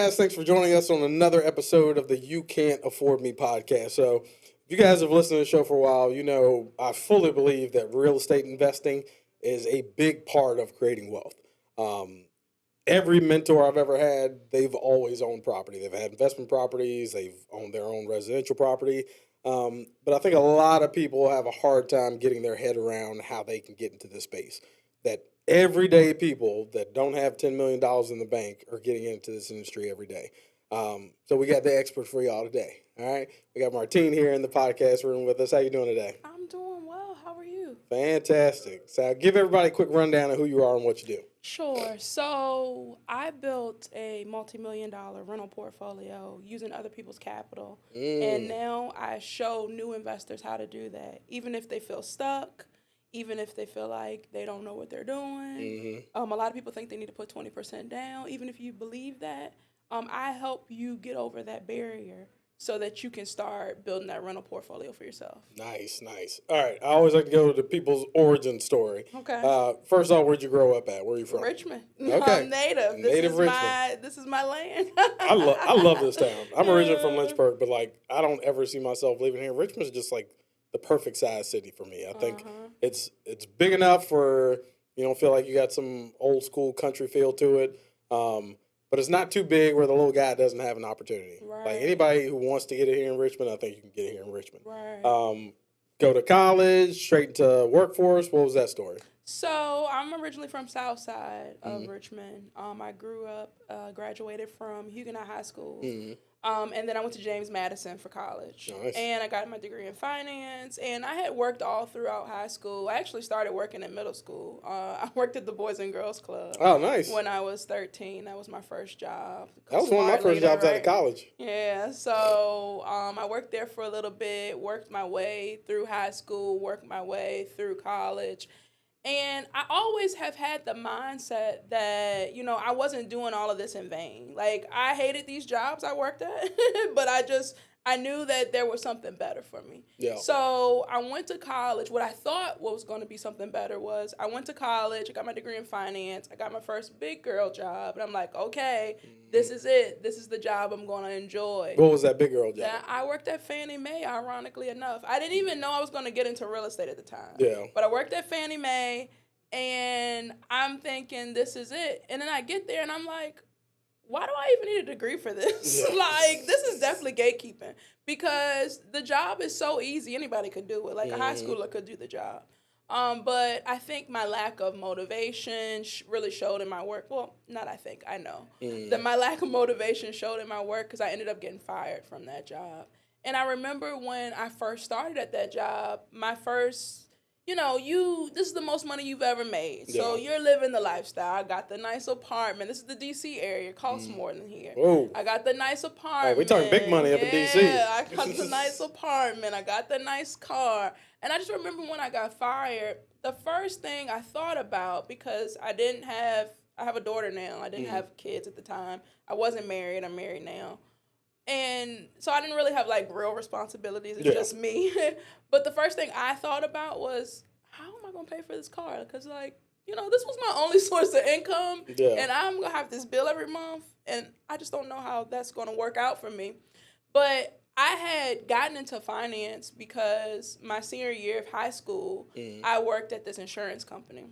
guys? Thanks for joining us on another episode of the You Can't Afford Me podcast. So, if you guys have listened to the show for a while, you know I fully believe that real estate investing is a big part of creating wealth. Every mentor I've ever had, they've always owned property. They've had investment properties, they've owned their own residential property. But I think a lot of people have a hard time getting their head around how they can get into this space. That everyday people that don't have $10 million in the bank are getting into this industry every day. So we got the expert for y'all today. All right. We got Martine here in the podcast room with us. How you doing today? I'm doing well. How are you? Fantastic. So give everybody a quick rundown of who you are and what you do. Sure. So I built a multi-million-dollar rental portfolio using other people's capital. And now I show new investors how to do that, even if they feel stuck, even if they feel like they don't know what they're doing. A lot of people think they need to put 20% down. Even if you believe that, I help you get over that barrier so that you can start building that rental portfolio for yourself. Nice. All right. I always like to go to people's origin story. Okay. First off, where'd you grow up at? Where are you from? Richmond. Okay. I'm native. This is my land. I love this town. I'm originally from Lynchburg, but like I don't ever see myself living here. Richmond's just like the perfect size city for me. I think it's big enough for you don't feel like you got some old school country feel to it. But it's not too big where the little guy doesn't have an opportunity. Right. Like anybody who wants to get it here in Richmond, I think you can get it here in Richmond. Right. Go to college, straight into workforce. What was that story? So I'm originally from South Side of Richmond. I grew up, graduated from Huguenot High School. And then I went to James Madison for college. Nice. And I got my degree in finance. And I had worked all throughout high school. I actually started working in middle school. I worked at the Boys and Girls Club. Oh, nice. When I was 13. That was my first job. That was one of my first jobs out of college. Yeah. So I worked there for a little bit, worked my way through high school, worked my way through college. And I always have had the mindset that, you know, I wasn't doing all of this in vain. Like, I hated these jobs I worked at, but I knew that there was something better for me. Yeah. So I went to college. What I thought was going to be something better was I went to college, I got my degree in finance, I got my first big girl job, and I'm like, okay, this is it. This is the job I'm going to enjoy. What was that big girl job? I worked at Fannie Mae, ironically enough. I didn't even know I was going to get into real estate at the time. Yeah. But I worked at Fannie Mae, and I'm thinking, this is it. And then I get there, and I'm like, why do I even need a degree for this? Yeah. Like, this is definitely gatekeeping because the job is so easy. Anybody could do it. Like, a high schooler could do the job. But I think my lack of motivation really showed in my work. Well, not I think, I know. That my lack of motivation showed in my work because I ended up getting fired from that job. And I remember when I first started at that job, my first... You know, this is the most money you've ever made. Yeah. So you're living the lifestyle. I got the nice apartment. This is the D.C. area. It costs more than here. Whoa. I got the nice apartment. We're talking big money up in D.C. Yeah, I got the nice apartment. I got the nice car. And I just remember when I got fired, the first thing I thought about, because I have a daughter now. I didn't have kids at the time. I wasn't married. I'm married now. And so I didn't really have, like, real responsibilities. It's just me. But the first thing I thought about was, how am I going to pay for this car? Because, like, you know, this was my only source of income. Yeah. And I'm going to have this bill every month. And I just don't know how that's going to work out for me. But I had gotten into finance because my senior year of high school, I worked at this insurance company.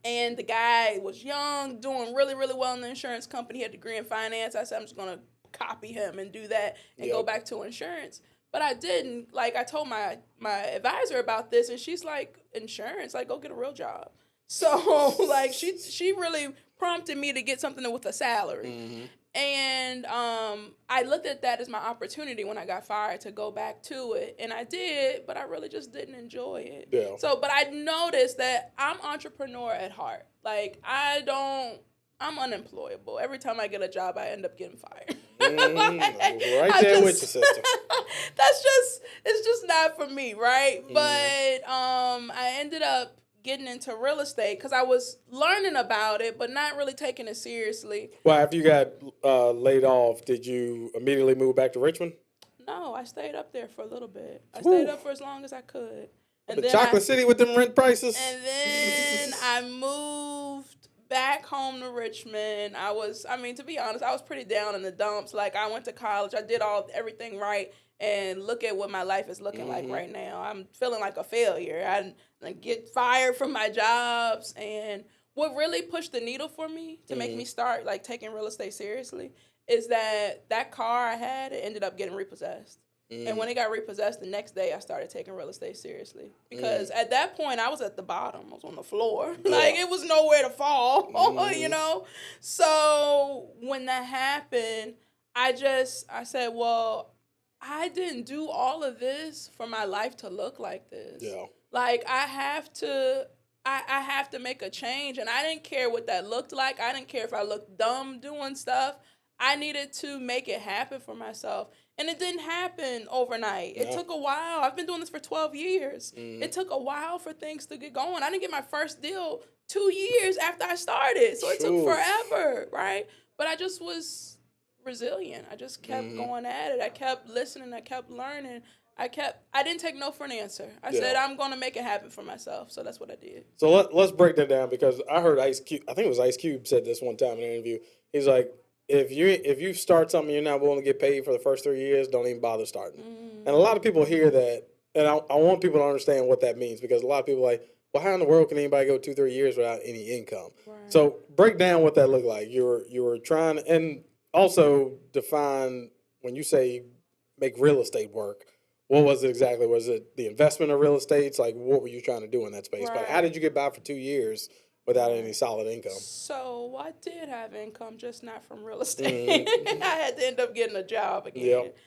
And the guy was young, doing really, really well in the insurance company. He had a degree in finance. I said, I'm just going to copy him and do that and go back to insurance. But I didn't. Like, I told my advisor about this, and she's like, insurance? Like, go get a real job. So, like, she really prompted me to get something with a salary. And I looked at that as my opportunity when I got fired to go back to it. And I did, but I really just didn't enjoy it. Yeah. So, but I noticed that I'm entrepreneur at heart. Like, I'm unemployable. Every time I get a job, I end up getting fired. Right there with your sister. It's just not for me, right? But I ended up getting into real estate because I was learning about it, but not really taking it seriously. Well, after you got laid off, did you immediately move back to Richmond? No, I stayed up there for a little bit. I stayed up for as long as I could. And the Chocolate City with them rent prices. And then I moved back home to Richmond. To be honest, I was pretty down in the dumps. Like, I went to college, I did everything right, and look at what my life is looking like right now. I'm feeling like a failure. I get fired from my jobs, and what really pushed the needle for me to make me start like taking real estate seriously is that car I had, it ended up getting repossessed. And when it got repossessed, the next day I started taking real estate seriously. Because at that point, I was at the bottom. I was on the floor. Like, it was nowhere to fall, you know? So when that happened, I said, well, I didn't do all of this for my life to look like this. Yeah. Like, I have to make a change. And I didn't care what that looked like. I didn't care if I looked dumb doing stuff. I needed to make it happen for myself. And it didn't happen overnight. It took a while. I've been doing this for 12 years. It took a while for things to get going. I didn't get my first deal 2 years after I started. So it took forever, right? But I just was resilient. I just kept going at it. I kept listening. I kept learning. I didn't take no for an answer. I said, I'm going to make it happen for myself. So that's what I did. So let's break that down, because I heard Ice Cube, I think it was Ice Cube, said this one time in an interview. He's like, if you start something you're not willing to get paid for the first 3 years, don't even bother starting. And a lot of people hear that, and I want people to understand what that means, because a lot of people are like, well, how in the world can anybody go 2-3 years without any income? Right. So break down what that looked like. You were trying, and also define, when you say make real estate work, what was it exactly? Was it the investment of real estate? It's like, what were you trying to do in that space? Right. But how did you get by for 2 years without any solid income? So I did have income, just not from real estate. I had to end up getting a job again. Yep.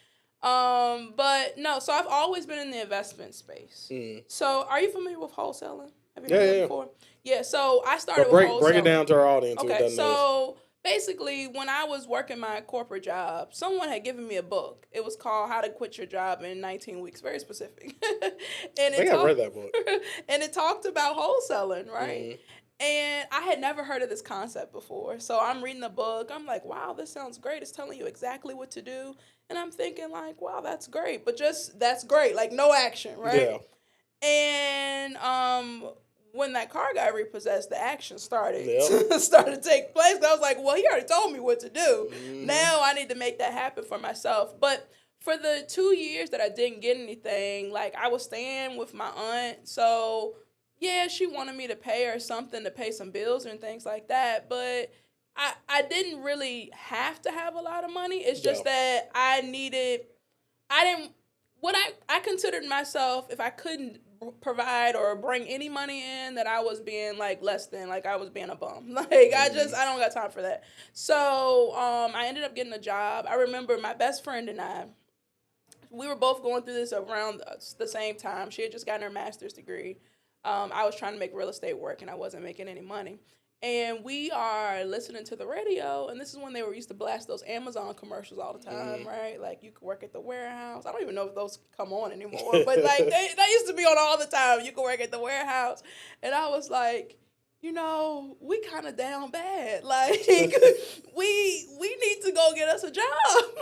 But no, so I've always been in the investment space. So are you familiar with wholesaling? Have you heard of it before? Yeah, so I started with wholesaling. Break it down to our audience who doesn't know. Basically, when I was working my corporate job, someone had given me a book. It was called How to Quit Your Job in 19 Weeks. Very specific. I think I read that book. And it talked about wholesaling, right? And I had never heard of this concept before. So I'm reading the book. I'm like, wow, this sounds great. It's telling you exactly what to do. And I'm thinking like, wow, that's great. But just, that's great. Like, no action, right? Yeah. And when that car got repossessed, the action started to take place. I was like, well, he already told me what to do. Now I need to make that happen for myself. But for the 2 years that I didn't get anything, like, I was staying with my aunt. So yeah, she wanted me to pay her something to pay some bills and things like that. But I didn't really have to have a lot of money. It's just that I considered myself, if I couldn't provide or bring any money in, that I was being like less than, like I was being a bum. Like, I don't got time for that. So I ended up getting a job. I remember my best friend and I, we were both going through this around the same time. She had just gotten her master's degree. I was trying to make real estate work, and I wasn't making any money. And we are listening to the radio, and this is when they used to blast those Amazon commercials all the time, right? Like, you could work at the warehouse. I don't even know if those come on anymore, but like they used to be on all the time. You could work at the warehouse. And I was like, you know, we kind of down bad. Like, we need to go get us a job.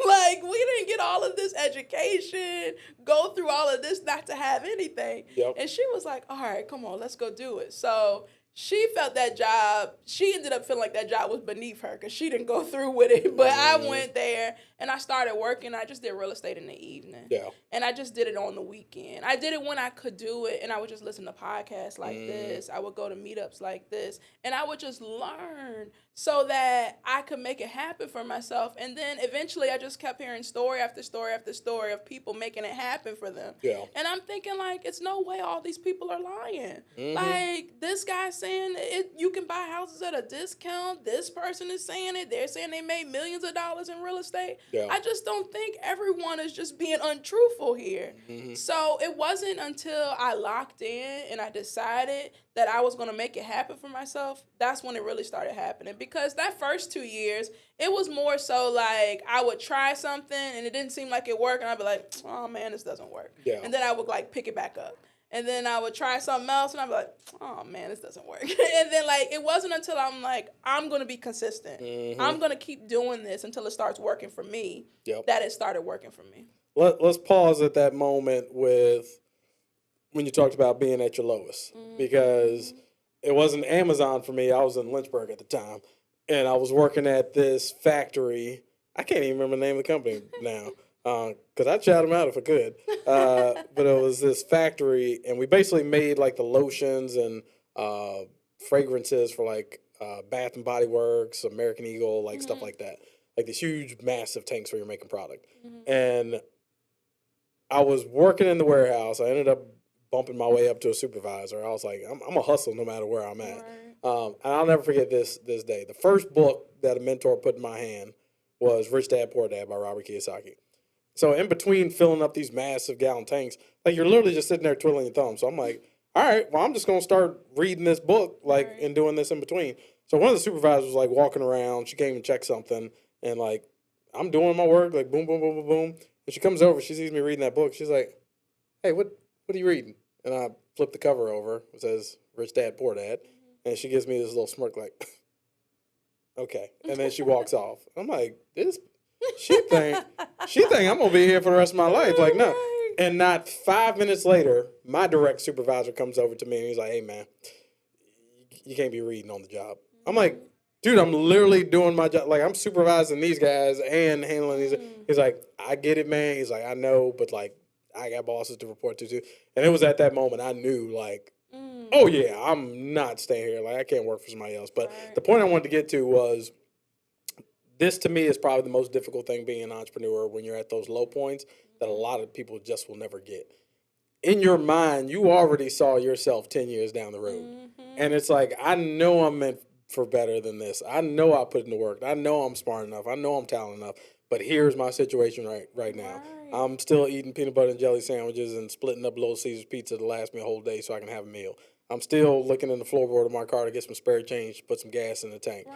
Like, we didn't get all of this education, go through all of this not to have anything. Yep. And she was like, all right, come on, let's go do it. So she felt that job, she ended up feeling like that job was beneath her because she didn't go through with it. But I went there and I started working. I just did real estate in the evening. Yeah. And I just did it on the weekend. I did it when I could do it, and I would just listen to podcasts like this. I would go to meetups like this, and I would just learn so that I could make it happen for myself. And then eventually I just kept hearing story after story after story of people making it happen for them. Yeah. And I'm thinking, like, it's no way all these people are lying. Like, this guy's saying you can buy houses at a discount. This person is saying it. They're saying they made millions of dollars in real estate. Yeah. I just don't think everyone is just being untruthful here. So it wasn't until I locked in and I decided that I was going to make it happen for myself, that's when it really started happening. Because that first 2 years, it was more so like I would try something and it didn't seem like it worked, and I'd be like, oh man, this doesn't work. Yeah. And then I would like pick it back up. And then I would try something else, and I'd be like, oh, man, this doesn't work. And then, like, it wasn't until I'm like, I'm going to be consistent. I'm going to keep doing this until it starts working for me, that it started working for me. Let's pause at that moment with when you talked about being at your lowest. Because it wasn't Amazon for me. I was in Lynchburg at the time, and I was working at this factory. I can't even remember the name of the company now because I'd shout them out if I could. But it was this factory, and we basically made like the lotions and fragrances for like Bath and Body Works, American Eagle, like stuff like that. Like these huge, massive tanks where you're making product. And I was working in the warehouse. I ended up bumping my way up to a supervisor. I was like, I'm a hustle no matter where I'm at. And I'll never forget this day. The first book that a mentor put in my hand was Rich Dad, Poor Dad by Robert Kiyosaki. So in between filling up these massive gallon tanks, like you're literally just sitting there twiddling your thumbs. So I'm like, all right, well, I'm just going to start reading this book, like, and doing this in between. So one of the supervisors was like walking around. She came and checked something, and like, I'm doing my work, like boom, boom, boom, boom, boom. And she comes over, she sees me reading that book. She's like, hey, what are you reading? And I flip the cover over. It says Rich Dad, Poor Dad. And she gives me this little smirk like, okay. And then she walks off. I'm like, she think I'm going to be here for the rest of my life. Like, no. And not 5 minutes later, my direct supervisor comes over to me and he's like, hey, man, you can't be reading on the job. I'm like, dude, I'm literally doing my job. Like, I'm supervising these guys and handling these. He's like, I get it, man. He's like, I know, but like, I got bosses to report to too. And it was at that moment I knew, like, oh yeah, I'm not staying here. Like, I can't work for somebody else. But the point I wanted to get to was, this to me is probably the most difficult thing being an entrepreneur when you're at those low points that a lot of people just will never get. In your mind, you already saw yourself 10 years down the road. And it's like, I know I'm meant for better than this. I know I put in the work. I know I'm smart enough. I know I'm talented enough. But here's my situation right now. I'm still eating peanut butter and jelly sandwiches and splitting up Little Caesars pizza to last me a whole day so I can have a meal. I'm still looking in the floorboard of my car to get some spare change to put some gas in the tank.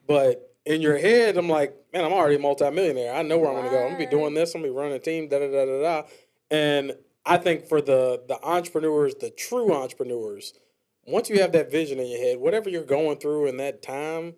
But in your head, I'm like, man, I'm already a multimillionaire. I know where I'm going to go. I'm going to be doing this. I'm going to be running a team, da-da-da-da-da. And I think for the entrepreneurs, the true entrepreneurs, once you have that vision in your head, whatever you're going through in that time,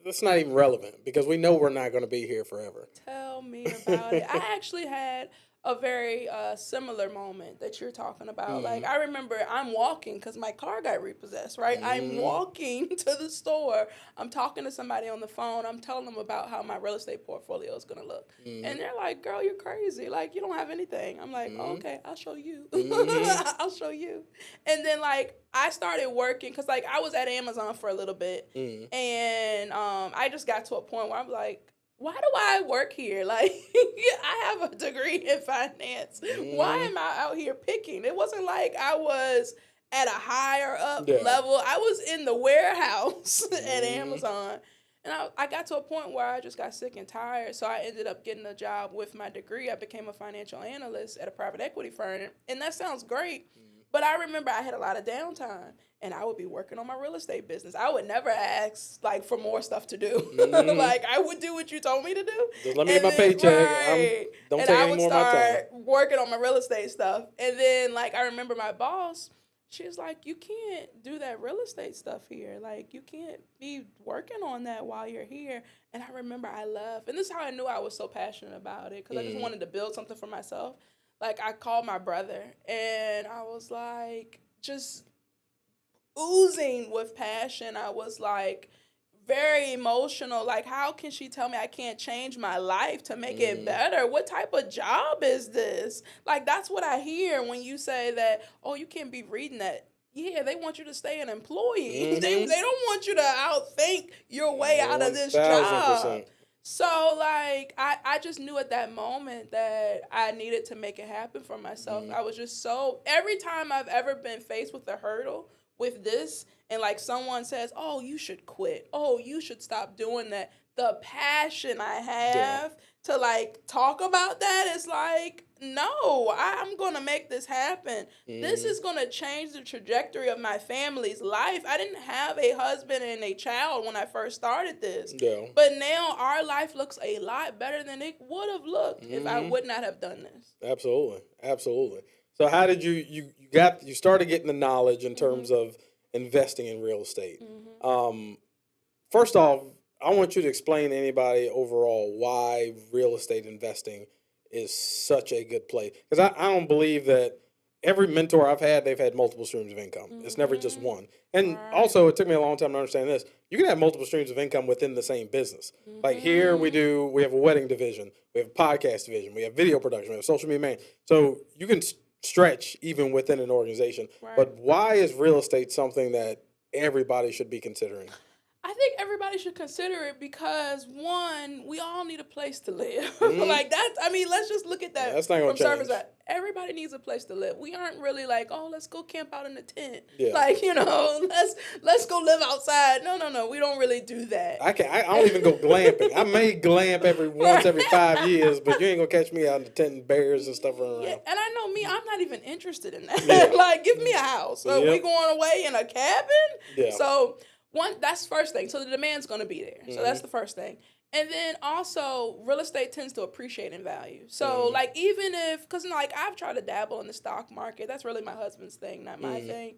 that's not even relevant because we know we're not going to be here forever. Tell me about it. I actually had a very similar moment that you're talking about. Like, I remember I'm walking because my car got repossessed, right? I'm walking to the store. I'm talking to somebody on the phone. I'm telling them about how my real estate portfolio is going to look. And they're like, girl, you're crazy. Like, you don't have anything. I'm like, oh, okay, I'll show you. I'll show you. And then, like, I started working because, like, I was at Amazon for a little bit. And I just got to a point where I'm like, why do I work here? Like, I have a degree in finance. Why am I out here picking? It wasn't like I was at a higher up level. I was in the warehouse at Amazon. And I got to a point where I just got sick and tired. So I ended up getting a job with my degree. I became a financial analyst at a private equity firm. And that sounds great. But I remember I had a lot of downtime. And I would be working on my real estate business. I would never ask, like, for more stuff to do. Like, I would do what you told me to do. Just let me get my paycheck. Don't take any more of my time. And I would start working on my real estate stuff. And then, like, I remember my boss, she was like, you can't do that real estate stuff here. Like, you can't be working on that while you're here. And I remember I left. And this is how I knew I was so passionate about it, because I just wanted to build something for myself. Like, I called my brother, and I was, like, just oozing with passion. I was like very emotional. Like, how can she tell me I can't change my life to make it better? What type of job is this? Like, that's what I hear when you say that, oh, you can't be reading that. Yeah, they want you to stay an employee. They don't want you to outthink your way out of this job. So, like, I just knew at that moment that I needed to make it happen for myself. I was just so, every time I've ever been faced with a hurdle with this, and like someone says, oh, you should quit, oh, you should stop doing that, the passion I have to like talk about that is like, no, I'm gonna make this happen. This is gonna change the trajectory of my family's life. I didn't have a husband and a child when I first started this, but now our life looks a lot better than it would have looked if I would not have done this. Absolutely. So how did you started getting the knowledge in terms of investing in real estate? First off, I want you to explain to anybody overall why real estate investing is such a good play. Because I don't believe that every mentor I've had, they've had multiple streams of income. It's never just one. And also, it took me a long time to understand this. You can have multiple streams of income within the same business. Like here, we have a wedding division, we have a podcast division, we have video production, we have social media management. So you can stretch even within an organization. But why is real estate something that everybody should be considering? I think everybody should consider it because, one, we all need a place to live. Like that's, I mean, let's just look at that that's not gonna from surface. change. Everybody needs a place to live. We aren't really like, oh, let's go camp out in a tent. Yeah. Like, you know, let's go live outside. No. We don't really do that. I don't even go glamping. I may glamp once every 5 years, but you ain't gonna catch me out in the tent and bears and stuff running around. Yeah, and I know me, I'm not even interested in that. Yeah. Like, give me a house. So we going away in a cabin? Yeah. So that's the first thing. So the demand's going to be there. So that's the first thing. And then also, real estate tends to appreciate in value. So, like, even if, because, like, I've tried to dabble in the stock market. That's really my husband's thing, not my thing.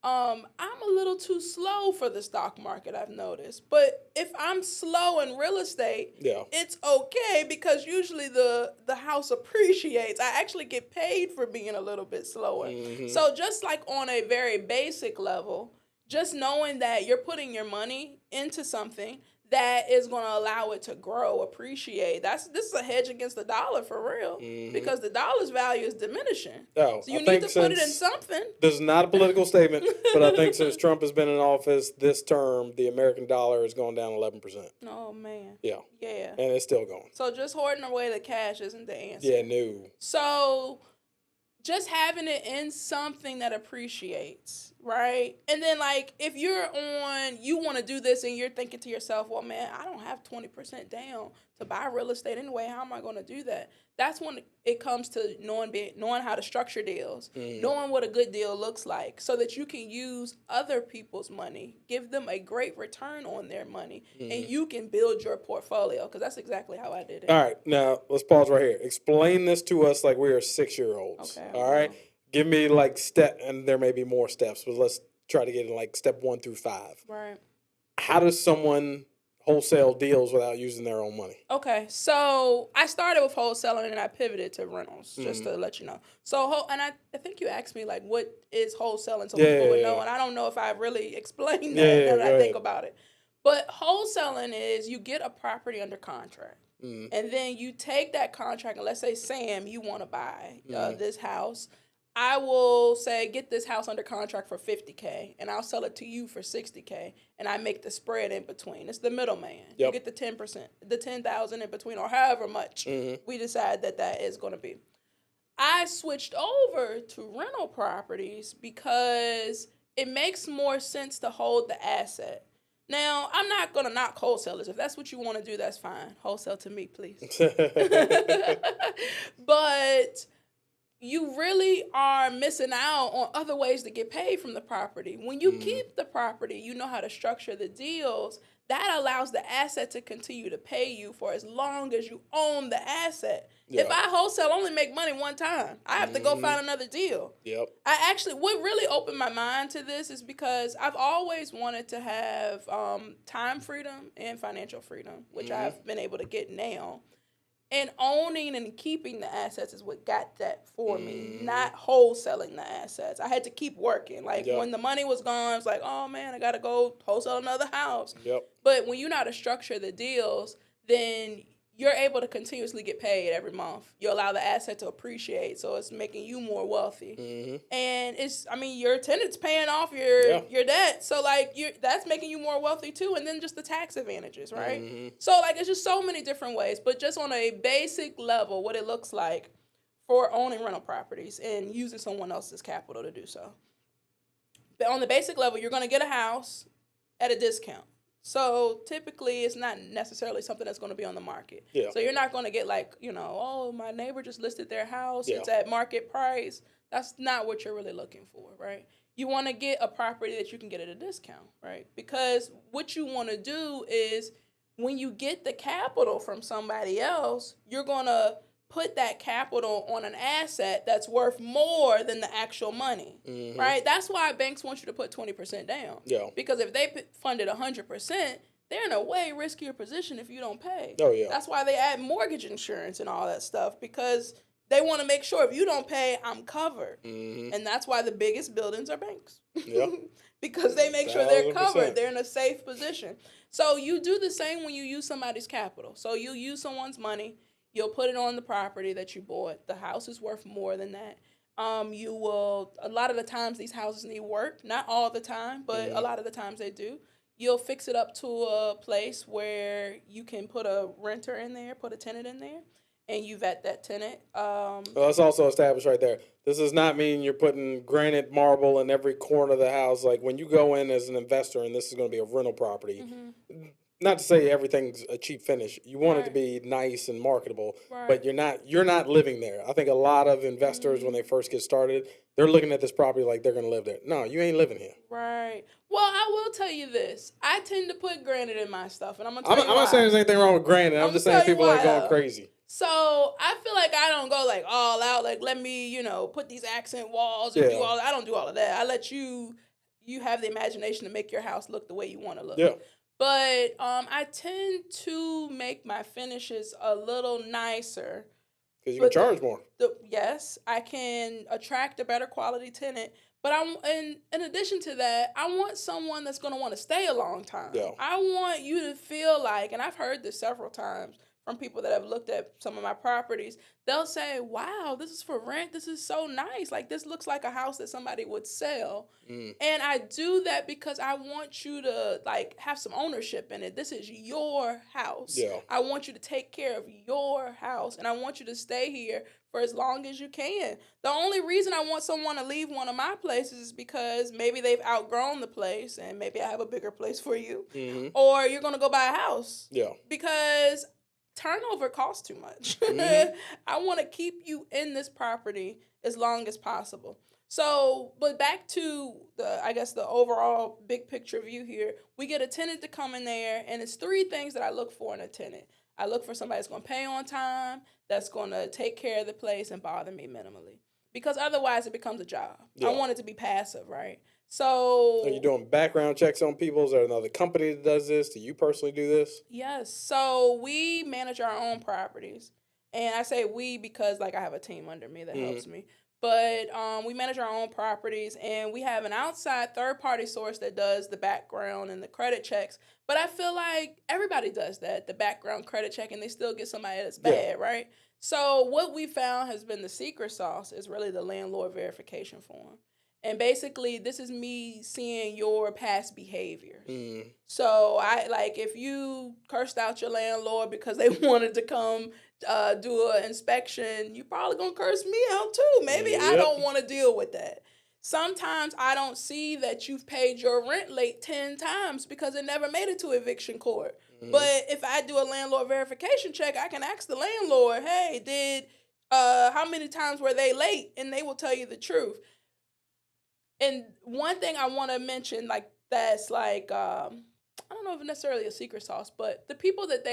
I'm a little too slow for the stock market, I've noticed. But if I'm slow in real estate, it's okay because usually the house appreciates. I actually get paid for being a little bit slower. So just like on a very basic level, just knowing that you're putting your money into something that is going to allow it to grow, appreciate. This is a hedge against the dollar for real, because the dollar's value is diminishing. So you need to put it in something. This is not a political statement, but I think since Trump has been in office this term, the American dollar has gone down 11%. Oh man. Yeah. Yeah. And it's still going. So just hoarding away the cash isn't the answer. Yeah, no. So just having it in something that appreciates, right? And then, like, if you want to do this and you're thinking to yourself, well, man, I don't have 20% down to buy real estate anyway. How am I going to do that? That's when it comes to knowing how to structure deals, knowing what a good deal looks like so that you can use other people's money, give them a great return on their money, and you can build your portfolio, because that's exactly how I did it. All right, now let's pause right here. Explain this to us like we are 6-year-olds. Okay. All right? Give me like and there may be more steps, but let's try to get in like step 1 through 5. Right. How does someone wholesale deals without using their own money? Okay, so I started with wholesaling and I pivoted to rentals, just to let you know. So, and I think you asked me, like, what is wholesaling so people would know, and I don't know if I really explained that I think about it. But wholesaling is you get a property under contract, and then you take that contract, and let's say, Sam, you want to buy this house. I will say, get this house under contract for $50K, and I'll sell it to you for $60K, and I make the spread in between. It's the middleman. You get the 10%, the $10,000 in between, or however much we decide that is going to be. I switched over to rental properties because it makes more sense to hold the asset. Now, I'm not going to knock wholesalers. If that's what you want to do, that's fine. Wholesale to me, please. But you really are missing out on other ways to get paid from the property. When you keep the property, you know how to structure the deals. That allows the asset to continue to pay you for as long as you own the asset. Yeah. If I wholesale, only make money one time. I have to go find another deal. Yep. What really opened my mind to this is because I've always wanted to have time freedom and financial freedom, which I've been able to get now. And owning and keeping the assets is what got that for me, not wholesaling the assets. I had to keep working. Like, when the money was gone, it's like, oh, man, I got to go wholesale another house. Yep. But when you know how to structure the deals, then you're able to continuously get paid every month. You allow the asset to appreciate, so it's making you more wealthy. And your tenant's paying off your debt, so like that's making you more wealthy too. And then just the tax advantages, right? So like it's just so many different ways. But just on a basic level, what it looks like for owning rental properties and using someone else's capital to do so. But on the basic level, you're going to get a house at a discount. So typically, it's not necessarily something that's going to be on the market. Yeah. So you're not going to get like, oh, my neighbor just listed their house. Yeah. It's at market price. That's not what you're really looking for, right? You want to get a property that you can get at a discount, right? Because what you want to do is when you get the capital from somebody else, you're going to put that capital on an asset that's worth more than the actual money, right? That's why banks want you to put 20% down. Yeah. Because if they funded 100%, they're in a way riskier position if you don't pay. Oh, yeah. That's why they add mortgage insurance and all that stuff, because They want to make sure if you don't pay, I'm covered. Mm-hmm. And that's why the biggest buildings are banks. Yep. Because they make sure they're 1000%. covered. They're in a safe position. So you do the same when you use somebody's capital. So you use someone's money. You'll put it on the property that you bought. The house is worth more than that. You will, a lot of the times these houses need work. Not all the time, but a lot of the times they do. You'll fix it up to a place where you can put a renter in there, put a tenant in there, and you vet that tenant. Well, that's also established right there. This does not mean you're putting granite marble in every corner of the house. Like when you go in as an investor and this is going to be a rental property, not to say everything's a cheap finish. You want it to be nice and marketable, but you're not living there. I think a lot of investors when they first get started, they're looking at this property like they're going to live there. No, you ain't living here. Right. Well, I will tell you this. I tend to put granite in my stuff, and I'm gonna tell you why. I'm not saying there's anything wrong with granite. I'm just saying people are going crazy. So I feel like I don't go like all out, like let me, put these accent walls and do all that. I don't do all of that. I let you have the imagination to make your house look the way you want to look. Yeah. But I tend to make my finishes a little nicer. Because you can charge more. Yes, I can attract a better quality tenant. But in addition to that, I want someone that's going to want to stay a long time. Yeah. I want you to feel like, and I've heard this several times from people that have looked at some of my properties, they'll say, wow, this is for rent. This is so nice. Like, this looks like a house that somebody would sell. And I do that because I want you to, have some ownership in it. This is your house. Yeah. I want you to take care of your house, and I want you to stay here for as long as you can. The only reason I want someone to leave one of my places is because maybe they've outgrown the place, and maybe I have a bigger place for you. Or you're going to go buy a house. Yeah. Because turnover costs too much. I want to keep you in this property as long as possible. So, but back to the overall big picture view here, we get a tenant to come in there, and it's 3 things that I look for in a tenant. I look for somebody that's going to pay on time, that's going to take care of the place and bother me minimally. Because otherwise it becomes a job. Yeah. I want it to be passive, right? So are you doing background checks on people? Is there another company that does this? Do you personally do this? Yes. So we manage our own properties. And I say we because I have a team under me that helps me. But we manage our own properties, and we have an outside third-party source that does the background and the credit checks. But I feel like everybody does that, the background credit check, and they still get somebody that's bad, right? So what we found has been the secret sauce is really the landlord verification form. And basically, this is me seeing your past behaviors. So if you cursed out your landlord because they wanted to come do an inspection, you probably gonna curse me out too. Maybe I don't want to deal with that. Sometimes I don't see that you've paid your rent late 10 times because it never made it to eviction court. But if I do a landlord verification check, I can ask the landlord, hey, how many times were they late? And they will tell you the truth. And one thing I want to mention, that's I don't know if it's necessarily a secret sauce, but the people that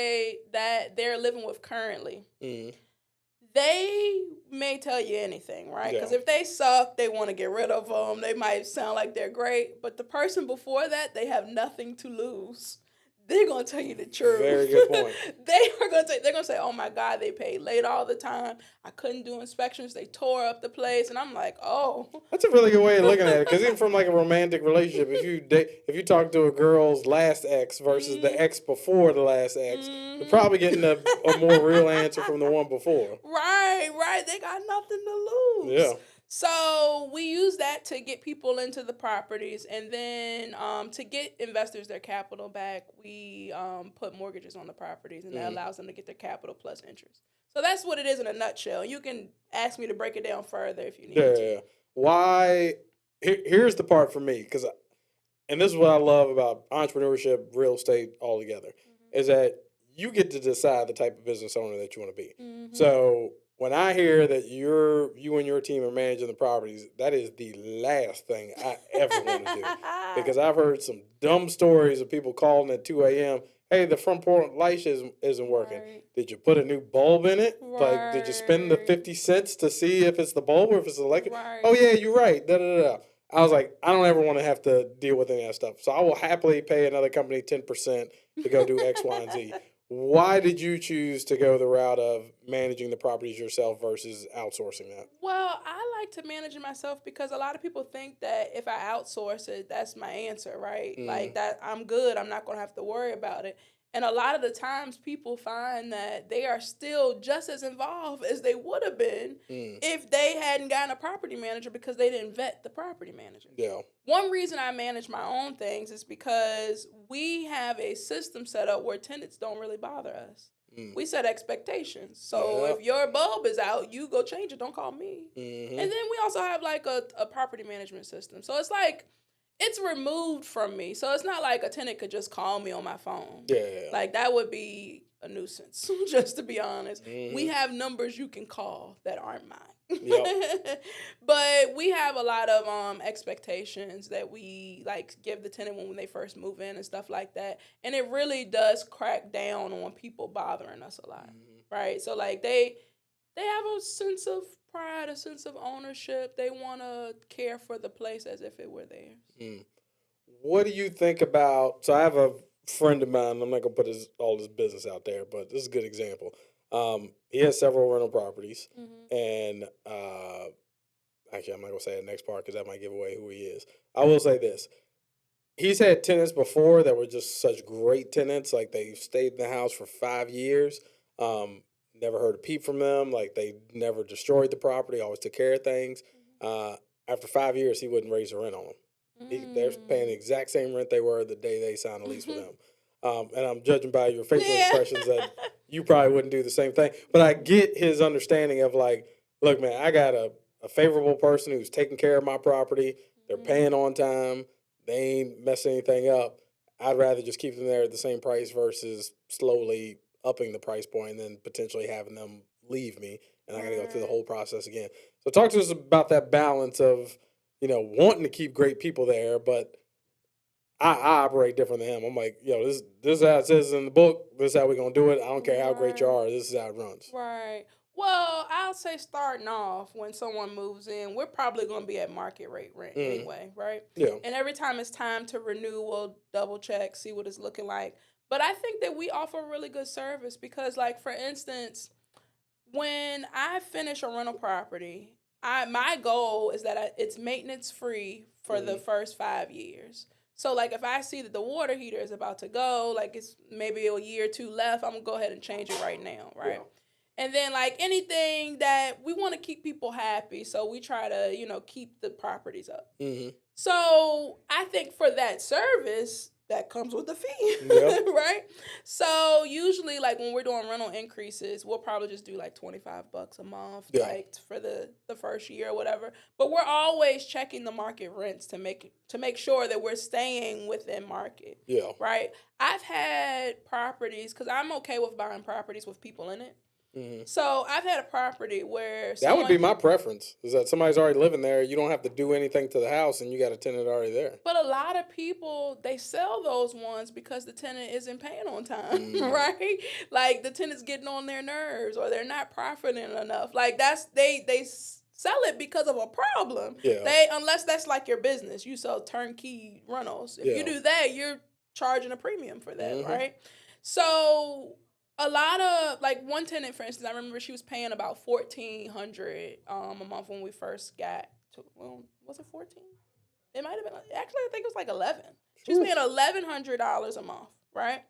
they're living with currently, they may tell you anything, right? Because if they suck, they want to get rid of them. They might sound like they're great, but the person before that, they have nothing to lose. They're gonna tell you the truth. Very good point. They're gonna say, "Oh my God, they paid late all the time. I couldn't do inspections. They tore up the place." And I'm like, "Oh." That's a really good way of looking at it, because even from a romantic relationship, if you talk to a girl's last ex versus the ex before the last ex, you're probably getting a more real answer from the one before. Right. They got nothing to lose. Yeah. So we use that to get people into the properties, and then to get investors their capital back, we put mortgages on the properties, and that allows them to get their capital plus interest. So that's what it is in a nutshell. You can ask me to break it down further if you need to. Yeah. Why? Here's the part for me, and this is what I love about entrepreneurship, real estate altogether, is that you get to decide the type of business owner that you want to be. So when I hear that you and your team are managing the properties, that is the last thing I ever want to do. Because I've heard some dumb stories of people calling at 2 a.m., hey, the front porch light isn't working. Right. Did you put a new bulb in it? Right. Did you spend the 50 cents to see if it's the bulb or if it's the electric? Right. Oh, yeah, you're right. Da-da-da-da. I was like, I don't ever want to have to deal with any of that stuff. So I will happily pay another company 10% to go do X, Y, and Z. Why did you choose to go the route of managing the properties yourself versus outsourcing that? Well, I like to manage it myself because a lot of people think that if I outsource it, that's my answer, right? Like that I'm good, I'm not going to have to worry about it. And a lot of the times people find that they are still just as involved as they would have been Mm. if they hadn't gotten a property manager because they didn't vet the property manager. Yeah. One reason I manage my own things is because we have a system set up where tenants don't really bother us. Mm. We set expectations. So Yep. if your bulb is out, you go change it. Don't call me. Mm-hmm. And then we also have like a property management system. So it's like it's removed from me. So it's not like a tenant could just call me on my phone. Yeah. Like that would be a nuisance, just to be honest. Mm-hmm. We have numbers you can call that aren't mine. Yep. But we have a lot of expectations that we like give the tenant when they first move in and stuff like that. And it really does crack down on people bothering us a lot. Mm-hmm. Right? So like they have a sense of pride, a sense of ownership. They want to care for the place as if it were theirs. Mm. What do you think about? So I have a friend of mine. I'm not gonna put all his business out there, but this is a good example. He has several rental properties, and actually, I'm not gonna say the next part because that might give away who he is. I will say this: he's had tenants before that were just such great tenants. Like they stayed in the house for 5 years. Never heard a peep from them. Like they never destroyed the property. Always took care of things. After 5 years, he wouldn't raise the rent on them. They're paying the exact same rent they were the day they signed a lease with them. And I'm judging by your facial expressions that you probably wouldn't do the same thing. But I get his understanding of like, look, man, I got a favorable person who's taking care of my property. They're paying on time. They ain't messing anything up. I'd rather just keep them there at the same price versus slowly upping the price point and then potentially having them leave me. And I got to go through the whole process again. So talk to us about that balance of, wanting to keep great people there, but I operate different than him. I'm like, this is how it says in the book. This is how we're going to do it. I don't care how great you are. This is how it runs. Right. Well, I'll say starting off, when someone moves in, we're probably going to be at market rate rent anyway, right? Yeah. And every time it's time to renew, we'll double check, see what it's looking like. But I think that we offer really good service because, like, for instance, when I finish a rental property, my goal is that it's maintenance free for the first 5 years. So, like, if I see that the water heater is about to go, like it's maybe a year or two left, I'm going to go ahead and change it right now, right? Yeah. And then, like, anything that we want to keep people happy, so we try to, keep the properties up. Mm-hmm. So, I think for that service, that comes with the fee, right? So usually, like when we're doing rental increases, we'll probably just do like $25 a month, like for the first year or whatever. But we're always checking the market rents to make sure that we're staying within market. Yeah. Right. I've had properties because I'm okay with buying properties with people in it. Mm-hmm. So I've had a property where that would be my preference, is that somebody's already living there. You don't have to do anything to the house and you got a tenant already there. But a lot of people, they sell those ones because the tenant isn't paying on time, right? Like the tenant's getting on their nerves or they're not profiting enough. Like they sell it because of a problem. Yeah. Unless that's like your business. You sell turnkey rentals. If you do that, you're charging a premium for that, right? So a lot of, like, one tenant, for instance, I remember she was paying about $1,400 a month when we first got to, well, was it 14? It might have been, actually, I think it was like 11. She was paying $1,100 a month, right?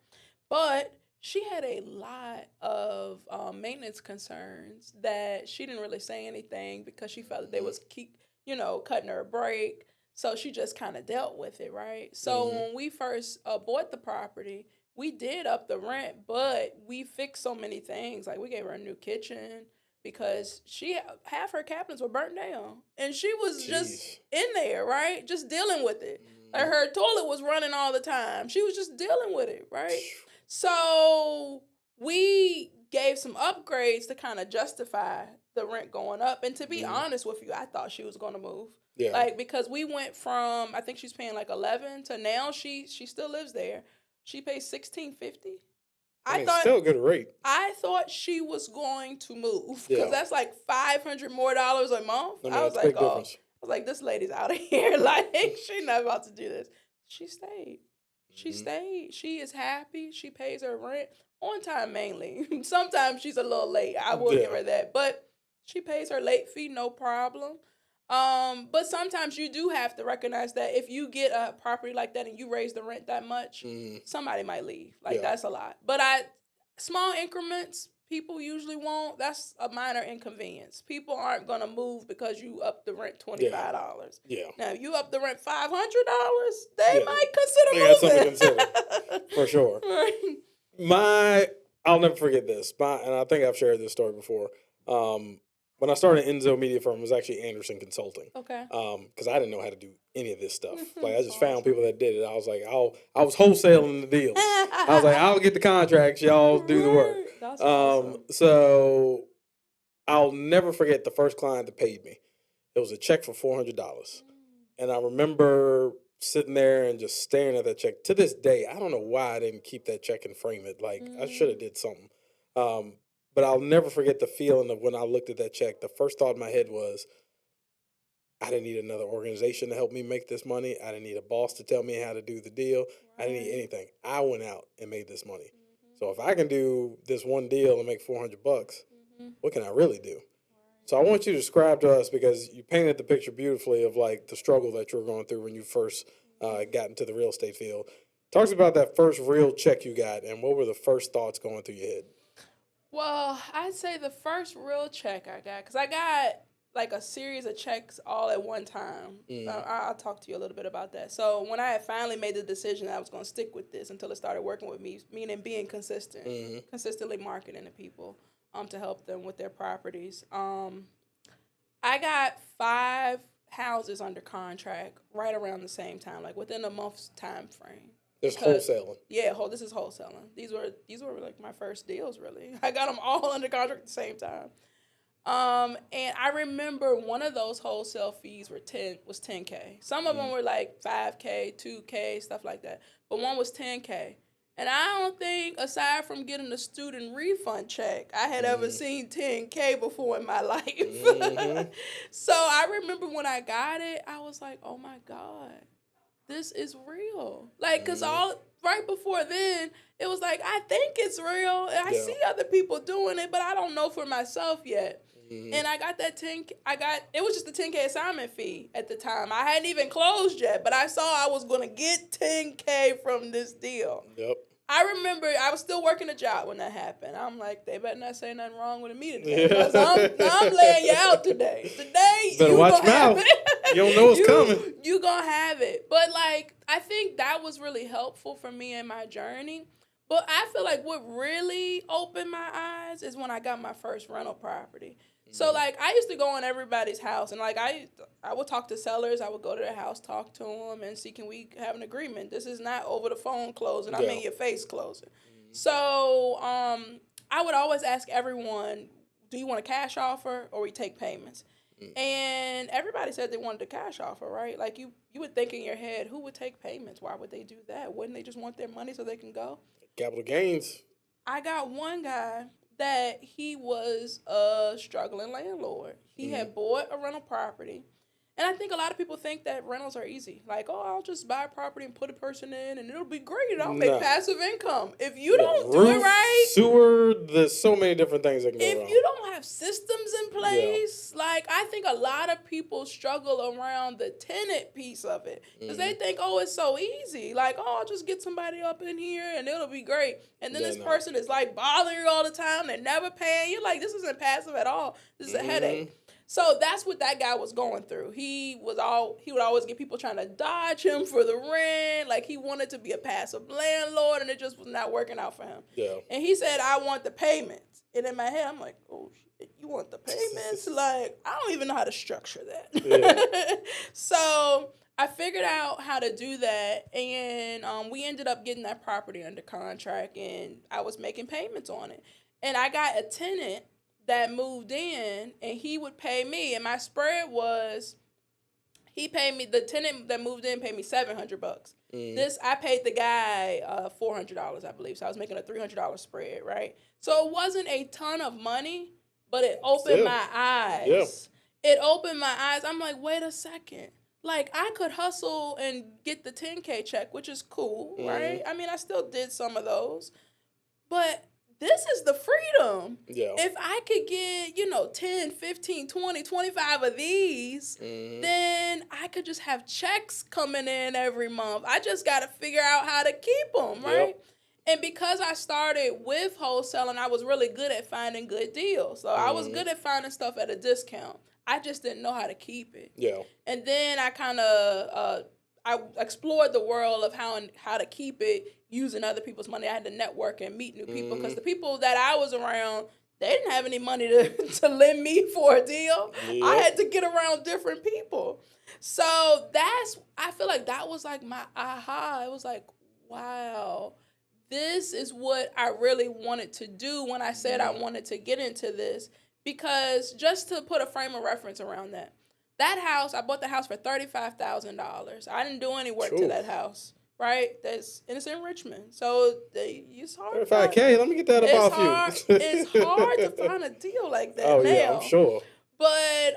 But she had a lot of maintenance concerns that she didn't really say anything because she felt that they was cutting her a break. So she just kind of dealt with it, right? So when we first bought the property, we did up the rent, but we fixed so many things. Like we gave her a new kitchen because half her cabinets were burnt down. And she was just in there, right? Just dealing with it. Like her toilet was running all the time. She was just dealing with it, right? So we gave some upgrades to kind of justify the rent going up. And to be honest with you, I thought she was going to move. Yeah. Like because we went from, I think she's paying like 11 to now she still lives there. She pays $1,650. I thought still a good rate. I thought she was going to move because that's like $500 more a month. I was like, this lady's out of here. Like she's not about to do this. She stayed. She stayed. She is happy. She pays her rent on time mainly. Sometimes she's a little late. I will give her that. But she pays her late fee, no problem. But sometimes you do have to recognize that if you get a property like that and you raise the rent that much, somebody might leave. Like, that's a lot. But small increments, people usually won't. That's a minor inconvenience. People aren't going to move because you up the rent $25. Yeah. Now, if you up the rent $500, they might consider moving. Got something to consider, for sure. Right. I'll never forget this. And I think I've shared this story before. When I started Enzo Media Firm, it was actually Anderson Consulting. Okay. Because I didn't know how to do any of this stuff. Like, I just found people that did it. I was like, I was wholesaling the deals. I was like, I'll get the contracts, y'all do the work. That's awesome. So I'll never forget the first client that paid me. It was a check for $400. And I remember sitting there and just staring at that check. To this day, I don't know why I didn't keep that check and frame it. Like, I should have did something. But I'll never forget the feeling of when I looked at that check. The first thought in my head was, I didn't need another organization to help me make this money. I didn't need a boss to tell me how to do the deal. Right. I didn't need anything. I went out and made this money. So if I can do this one deal and make $400, what can I really do? So I want you to describe to us, because you painted the picture beautifully of like the struggle that you were going through when you first got into the real estate field. Talk to us about that first real check you got, and what were the first thoughts going through your head? Well, I'd say the first real check I got, because I got like a series of checks all at one time. I'll talk to you a little bit about that. So when I had finally made the decision that I was going to stick with this until it started working with me, meaning being consistent, consistently marketing to people to help them with their properties. I got 5 houses under contract right around the same time, like within a month's time frame. This wholesaling. Yeah, this is wholesaling. These were like my first deals, really. I got them all under contract at the same time. And I remember one of those wholesale fees was $10K. Some of them were like $5K, $2K, stuff like that. But one was $10K. And I don't think, aside from getting a student refund check, I had ever seen $10K before in my life. So I remember when I got it, I was like, oh my God, this is real. Like, because right before then, it was like, I think it's real. And I see other people doing it, but I don't know for myself yet. And I got that it was just a $10K assignment fee at the time. I hadn't even closed yet, but I saw I was going to get $10K from this deal. Yep. I remember I was still working a job when that happened. I'm like, they better not say nothing wrong with me today. Because I'm laying you out today. Today, better you watch gonna have mouth. it. You don't know what's coming. You gonna have it. But like, I think that was really helpful for me in my journey. But I feel like what really opened my eyes is when I got my first rental property. So, like, I used to go in everybody's house, and, like, I would talk to sellers. I would go to their house, talk to them, and see, can we have an agreement? This is not over the phone closing. I'm in your face closing. So, I would always ask everyone, do you want a cash offer or we take payments? And everybody said they wanted a cash offer, right? Like, you would think in your head, who would take payments? Why would they do that? Wouldn't they just want their money so they can go? Capital gains. I got one guy that he was a struggling landlord. He had bought a rental property. And I think a lot of people think that rentals are easy. Like, oh, I'll just buy a property and put a person in and it'll be great. I'll make passive income. If you don't do it right. Sewer, there's so many different things that can go wrong. If you don't have systems in place, like, I think a lot of people struggle around the tenant piece of it. Because they think, oh, it's so easy. Like, oh, I'll just get somebody up in here and it'll be great. And then this person is, like, bothering you all the time. They're never paying. You're like, this isn't passive at all. This is a headache. So that's what that guy was going through. He would always get people trying to dodge him for the rent. Like, he wanted to be a passive landlord, and it just was not working out for him. Yeah. And he said, I want the payments. And in my head, I'm like, oh, shit, you want the payments? Like, I don't even know how to structure that. Yeah. So I figured out how to do that, and we ended up getting that property under contract, and I was making payments on it. And I got a tenant that moved in, and he would pay me, and my spread was, the tenant that moved in paid me $700. I paid the guy $400, I believe, so I was making a $300 spread, right? So it wasn't a ton of money, but it opened my eyes. Yeah. It opened my eyes. I'm like, wait a second. Like, I could hustle and get the $10K check, which is cool, right? I mean, I still did some of those, but this is the freedom. Yeah. If I could get, 10, 15, 20, 25 of these, then I could just have checks coming in every month. I just got to figure out how to keep them, right? Yep. And because I started with wholesaling, I was really good at finding good deals. So I was good at finding stuff at a discount. I just didn't know how to keep it. Yeah. And then I kind of I explored the world of how to keep it using other people's money. I had to network and meet new people because the people that I was around, they didn't have any money to lend me for a deal. Yep. I had to get around different people. So I feel like that was like my aha. It was like, wow, this is what I really wanted to do when I said I wanted to get into this. Because just to put a frame of reference around that house, I bought the house for $35,000. I didn't do any work to that house, right? And it's in Richmond. So it's hard. $35K, let me get that off you. It's hard to find a deal like that now. Yeah, I'm sure. But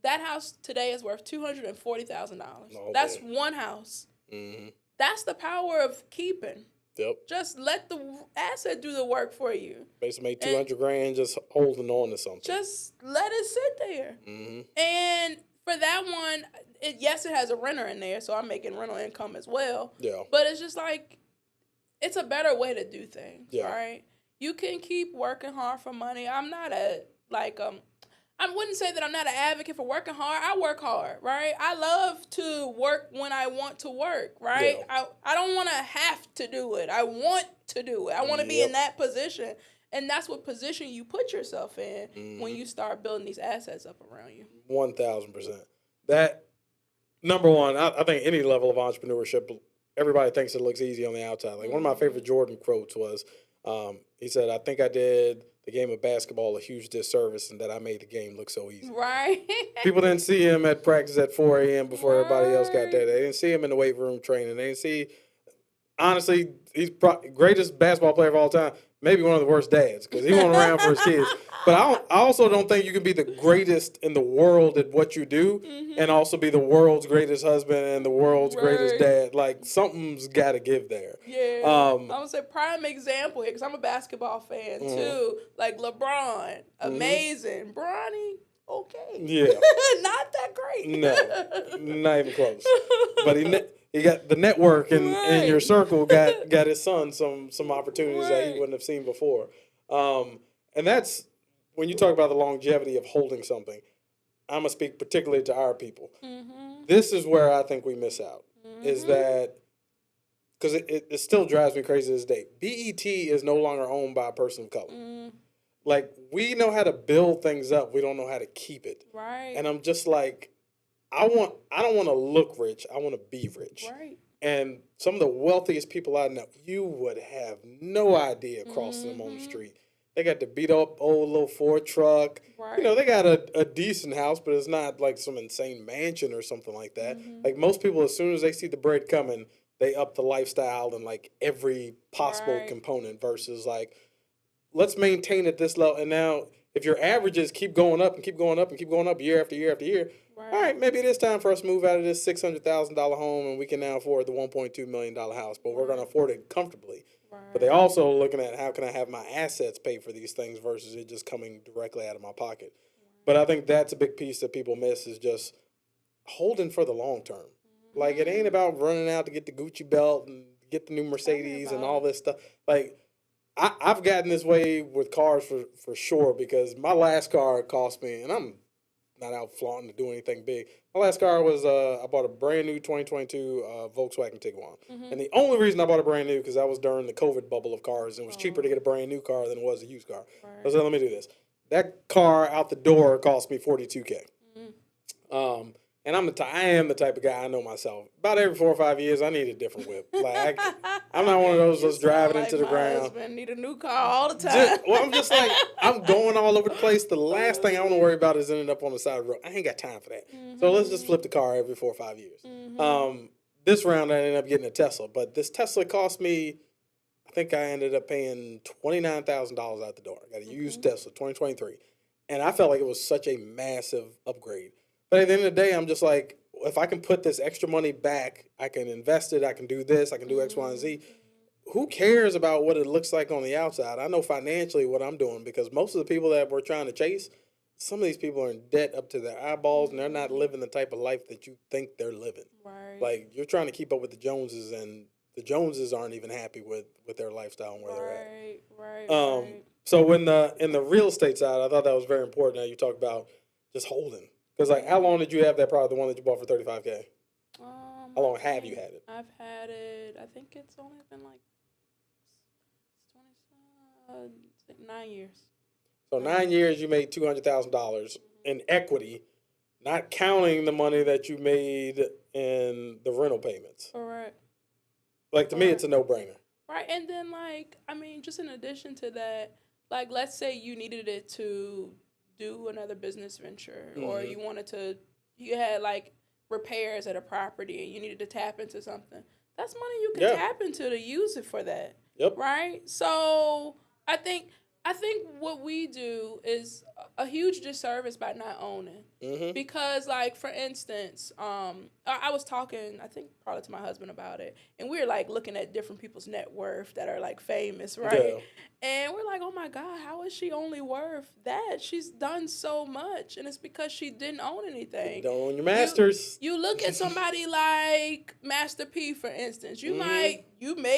that house today is worth $240,000. That's one house. Mm-hmm. That's the power of keeping. Yep. Just let the asset do the work for you. Basically made $200,000 just holding on to something. Just let it sit there. Mm-hmm. And for that one, it has a renter in there, so I'm making rental income as well. Yeah. But it's just like, it's a better way to do things, yeah. right? You can keep working hard for money. I'm not I wouldn't say that I'm not an advocate for working hard. I work hard, right? I love to work when I want to work, right? Yeah. I don't want to have to do it. I want to do it. I want to be in that position. And that's what position you put yourself in when you start building these assets up around you. 1,000%. That, number one, I think any level of entrepreneurship, everybody thinks it looks easy on the outside. Like one of my favorite Jordan quotes was, he said, I think I did the game of basketball a huge disservice and that I made the game look so easy. Right. People didn't see him at practice at 4 a.m. before everybody else got there. They didn't see him in the weight room training. They didn't see, honestly, he's greatest basketball player of all time. Maybe one of the worst dads because he went around for his kids. But I also don't think you can be the greatest in the world at what you do and also be the world's greatest husband and the world's greatest dad. Like, something's got to give there. Yeah. I would say prime example here because I'm a basketball fan too. Like LeBron, amazing. Bronny, okay. Yeah. Not that great. No, not even close. But he got the network in your circle got his son some opportunities that he wouldn't have seen before. And that's when you talk about the longevity of holding something. I'm gonna speak particularly to our people. This is where I think we miss out. Is that because it still drives me crazy to this day. BET is no longer owned by a person of color. Like, we know how to build things up. We don't know how to keep it. Right. And I'm just like, I don't want to look rich. I want to be rich. Right. And some of the wealthiest people I know, you would have no idea crossing them on the street. They got the beat up old little Ford truck. Right. They got a decent house, but it's not like some insane mansion or something like that. Like, most people, as soon as they see the bread coming, they up the lifestyle in like every possible component versus like, let's maintain at this level. And now, if your averages keep going up and keep going up and keep going up year after year after year, all right, maybe it is time for us to move out of this $600,000 home and we can now afford the $1.2 million house, but we're going to afford it comfortably. Right. But they also looking at how can I have my assets pay for these things versus it just coming directly out of my pocket. But I think that's a big piece that people miss is just holding for the long term. Like, it ain't about running out to get the Gucci belt and get the new Mercedes and all this stuff. Like, I've gotten this way with cars for sure because my last car cost me, and I'm not out flaunting to do anything big. My last car was I bought a brand new 2022 Volkswagen Tiguan. And the only reason I bought a brand new because that was during the COVID bubble of cars and it was cheaper to get a brand new car than it was a used car. I said, let me do this. That car out the door cost me $42K. And I am the type of guy, I know myself. About every 4 or 5 years, I need a different whip. Like, I'm not one of those that's driving into the ground. My husband need a new car all the time. I'm just like, I'm going all over the place. The last thing I want to worry about is ending up on the side of the road. I ain't got time for that. So let's just flip the car every 4 or 5 years. This round, I ended up getting a Tesla. But this Tesla cost me, I think I ended up paying $29,000 out the door. I got a used Tesla, 2023. And I felt like it was such a massive upgrade. But at the end of the day, I'm just like, if I can put this extra money back, I can invest it, I can do this, I can do X, Y, and Z. who cares about what it looks like on the outside? I know financially what I'm doing because most of the people that we're trying to chase, some of these people are in debt up to their eyeballs and they're not living the type of life that you think they're living. Right. Like you're trying to keep up with the Joneses and the Joneses aren't even happy with their lifestyle and where they're at. Right. So in the real estate side, I thought that was very important. Now you talk about just holding. Because like how long did you have that property, the one that you bought for $35K? How long have you had it? I've had it, I think it's only been like 9 years. So 9 years, you made $200,000 in equity, not counting the money that you made in the rental payments. Correct. Like to me, it's a no-brainer. Right, and then like I mean, just in addition to that, like let's say you needed it to do another business venture, or you had like repairs at a property and you needed to tap into something. That's money you can tap into to use it for that. Yep. Right? So I think what we do is a huge disservice by not owning. Because, like, for instance, I was talking, I think, probably to my husband about it, and we were, like, looking at different people's net worth that are, like, famous, right? Yeah. And we're like, oh, my God, how is she only worth that? She's done so much, and it's because she didn't own anything. You don't own your masters. You look at somebody like Master P, for instance. You may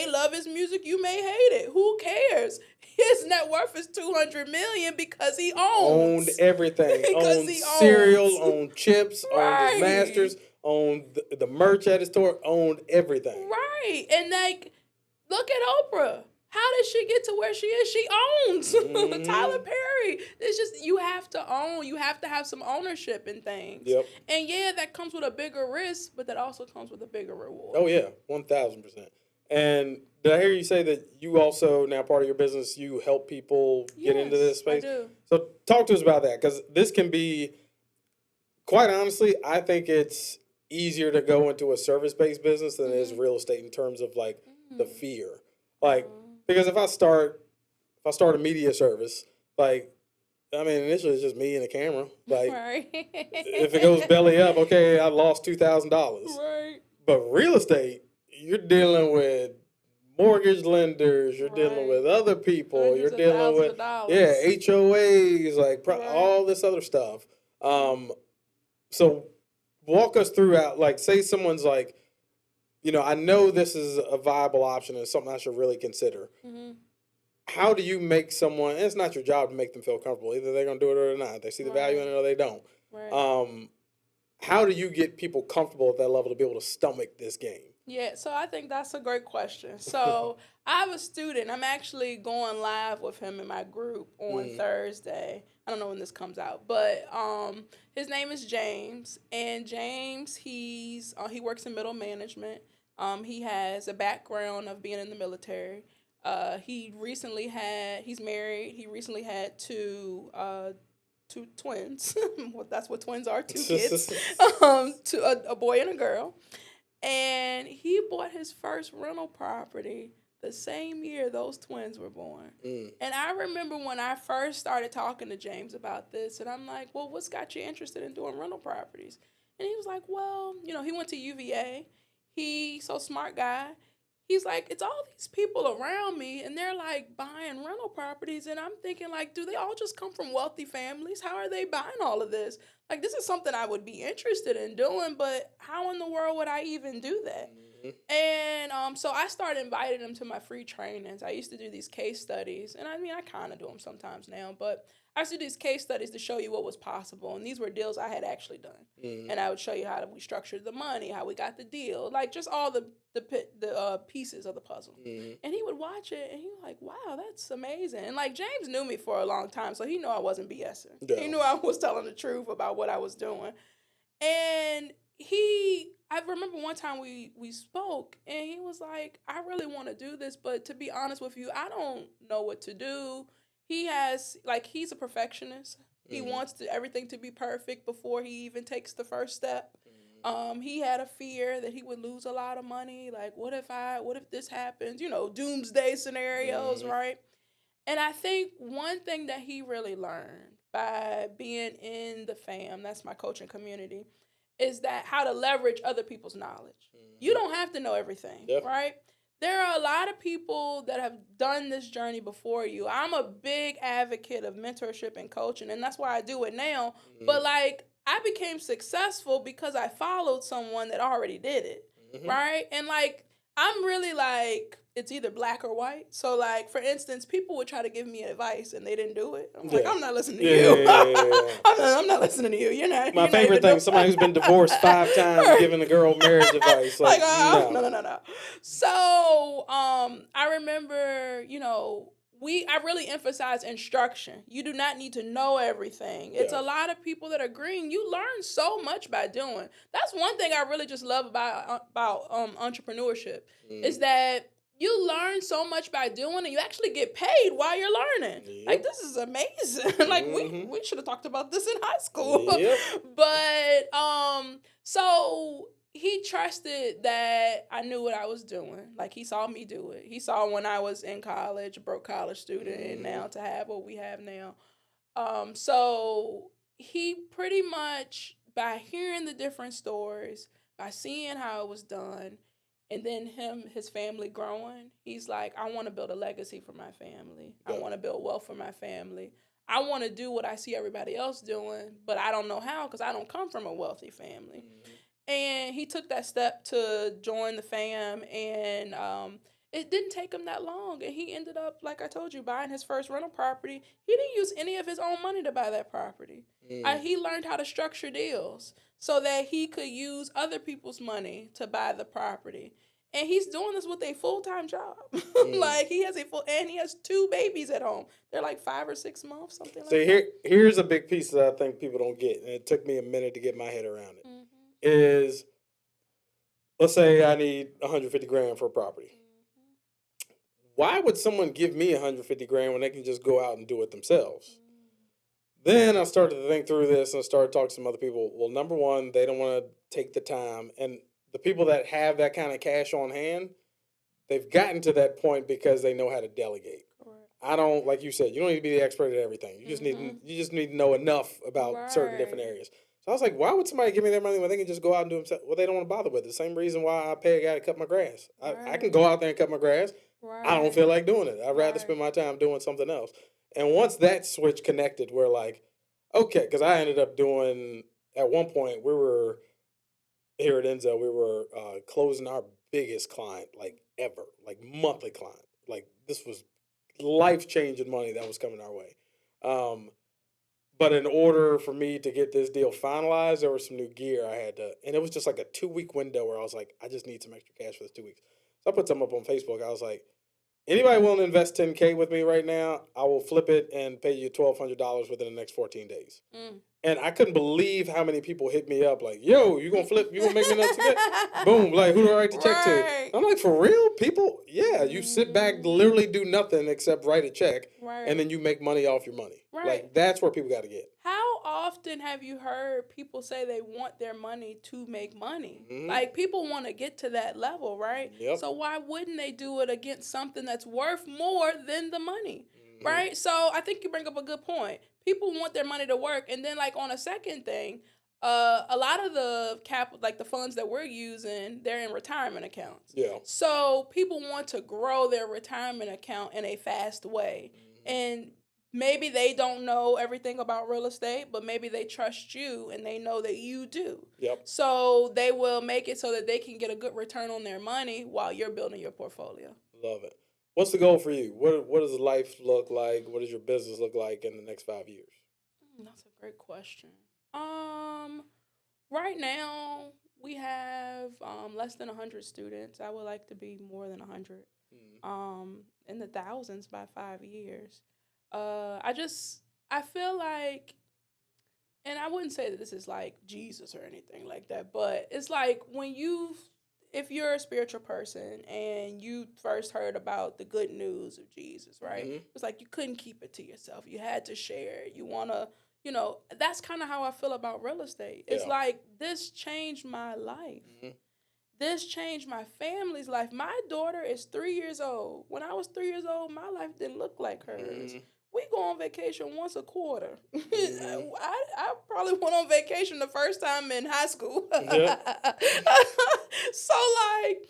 love his music, you may hate it. Who cares? His net worth is $200 million because he owned everything. Owned cereal, owned chips, owned his masters, owned the merch at his store, owned everything. Right. And like, look at Oprah. How did she get to where she is? She owns Tyler Perry. It's just you have to own. You have to have some ownership in things. Yep. And yeah, that comes with a bigger risk, but that also comes with a bigger reward. Oh yeah, 1,000%. And did I hear you say that you also, now part of your business, you help people get into this space? I do. So talk to us about that, because this can be, quite honestly, I think it's easier to go into a service-based business than it is real estate in terms of like the fear. Like, because if I start a media service, like, I mean, initially it's just me and a camera. Like, if it goes belly up, okay, I lost $2,000. Right. But real estate, you're dealing with mortgage lenders, you're dealing with other people, Hundreds you're dealing with HOAs, like all this other stuff. So walk us through like say someone's like, I know this is a viable option and something I should really consider. How do you make someone, and it's not your job to make them feel comfortable, either they're going to do it or not. They see the value in it or they don't. How do you get people comfortable at that level to be able to stomach this game? Yeah, so I think that's a great question. So I have a student. I'm actually going live with him in my group on Thursday. I don't know when this comes out, but his name is James. And James, he works in middle management. He has a background of being in the military. He's married. He recently had two twins. Well, that's what twins are, 2 kids. A boy and a girl. And he bought his first rental property the same year those twins were born. And I remember when I first started talking to James about this, and I'm like, well, what's got you interested in doing rental properties? And he was like, well, he went to UVA. He's so smart guy. He's like, it's all these people around me, and they're, like, buying rental properties, and I'm thinking, like, do they all just come from wealthy families? How are they buying all of this? Like, this is something I would be interested in doing, but how in the world would I even do that? And so I started inviting him to my free trainings. I used to do these case studies, and I mean, I kind of do them sometimes now, but I used to do these case studies to show you what was possible, and these were deals I had actually done. And I would show you how we structured the money, how we got the deal, like just all the pieces of the puzzle. And he would watch it, and he was like, wow, that's amazing. And like James knew me for a long time, so he knew I wasn't BSing. Yeah. He knew I was telling the truth about what I was doing. And I remember one time we spoke, and he was like, I really want to do this, but to be honest with you, I don't know what to do. He's a perfectionist. He wants everything to be perfect before he even takes the first step. He had a fear that he would lose a lot of money. Like, what if this happens? Doomsday scenarios, right? And I think one thing that he really learned by being in the fam, that's my coaching community, is that how to leverage other people's knowledge. You don't have to know everything, right? there are a lot of people that have done this journey before you. I'm a big advocate of mentorship and coaching, and that's why I do it now. Mm-hmm. But like, I became successful because I followed someone that already did it, Mm-hmm. right? And like, I'm really like, it's either black or white. So like, for instance, people would try to give me advice and they didn't do it. I'm like, I'm not listening to you. I'm not listening to you. You're not. My favorite thing, somebody who's been divorced 5 times giving a girl marriage advice. Like, no. So I remember, I really emphasize instruction. You do not need to know everything. It's a lot of people that are green. You learn so much by doing. That's one thing I really just love about entrepreneurship is that you learn so much by doing, and you actually get paid while you're learning. Yep. Like, this is amazing. Like, we should have talked about this in high school. Yep. But so he trusted that I knew what I was doing. Like, he saw me do it. He saw when I was in college, a broke college student, and now to have what we have now. So he pretty much, by hearing the different stories, by seeing how it was done, and then his family growing, he's like, I want to build a legacy for my family. I want to build wealth for my family. I want to do what I see everybody else doing, but I don't know how because I don't come from a wealthy family. Mm-hmm. And he took that step to join the fam, and it didn't take him that long. And he ended up, like I told you, buying his first rental property. He didn't use any of his own money to buy that property. He learned how to structure deals so that he could use other people's money to buy the property. And he's doing this with a full-time job. Like, he has 2 babies at home. They're like 5 or 6 months, something like that. Here's a big piece that I think people don't get, and it took me a minute to get my head around it. Is, let's say I need $150,000 for a property. Why would someone give me $150,000 when they can just go out and do it themselves? Then I started to think through this, and I started talking to some other people. Well, number one, they don't want to take the time, and the people that have that kind of cash on hand, they've gotten to that point because they know how to delegate. Correct. I don't, like you said, you don't need to be the expert at everything. You just need to know enough about certain different areas. So I was like, why would somebody give me their money when they can just go out and do themselves? Well, they don't want to bother with it. The same reason why I pay a guy to cut my grass. I can go out there and cut my grass. I don't feel like doing it. I'd rather spend my time doing something else. And once that switch connected, we're like, okay, because I ended up doing, at one point, we were, here at Enzo, we were closing our biggest client, like ever, like monthly client. Like, this was life-changing money that was coming our way. But in order for me to get this deal finalized, there was some new gear I had to, and it was just like a 2-week window where I was like, I just need some extra cash for this 2 weeks. So I put something up on Facebook. I was like, anybody willing to invest $10K with me right now, I will flip it and pay you $1,200 within the next 14 days. And I couldn't believe how many people hit me up like, yo, you gonna flip, you gonna make me enough to get? Boom, like, who do I write the check to? I'm like, for real? People, yeah, you sit back, literally do nothing except write a check, and then you make money off your money. Like, that's where people got to get. How often have you heard people say they want their money to make money? Like, people want to get to that level, right? So why wouldn't they do it against something that's worth more than the money, right? So I think you bring up a good point. People want their money to work, and then, like, on a second thing, a lot of the the funds that we're using, they're in retirement accounts. So people want to grow their retirement account in a fast way, and maybe they don't know everything about real estate, but maybe they trust you and they know that you do. So they will make it so that they can get a good return on their money while you're building your portfolio. Love it. What's the goal for you? What does life look like? What does your business look like in the next 5 years? That's a great question. Right now we have less than 100 students. I would like to be more than 100. In the thousands by 5 years. I feel like, and I wouldn't say that this is like Jesus or anything like that, but it's like if you're a spiritual person and you first heard about the good news of Jesus, right? It's like you couldn't keep it to yourself. You had to share it. You want to, that's kind of how I feel about real estate. It's like, this changed my life. This changed my family's life. My daughter is 3 years old. When I was 3 years old, my life didn't look like hers. We go on vacation once a quarter. I probably went on vacation the first time in high school. So, like,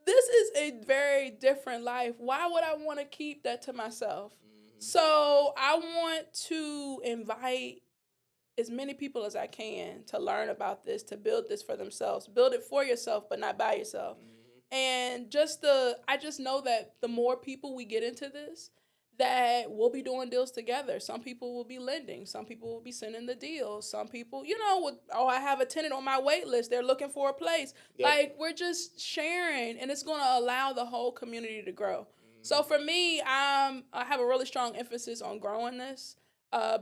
this is a very different life. Why would I want to keep that to myself? So I want to invite as many people as I can to learn about this, to build this for themselves. Build it for yourself, but not by yourself. And I just know that the more people we get into this, that we'll be doing deals together. Some people will be lending. Some people will be sending the deals. Some people, I have a tenant on my wait list. They're looking for a place. Yep. Like, we're just sharing, and it's going to allow the whole community to grow. So for me, I have a really strong emphasis on growing this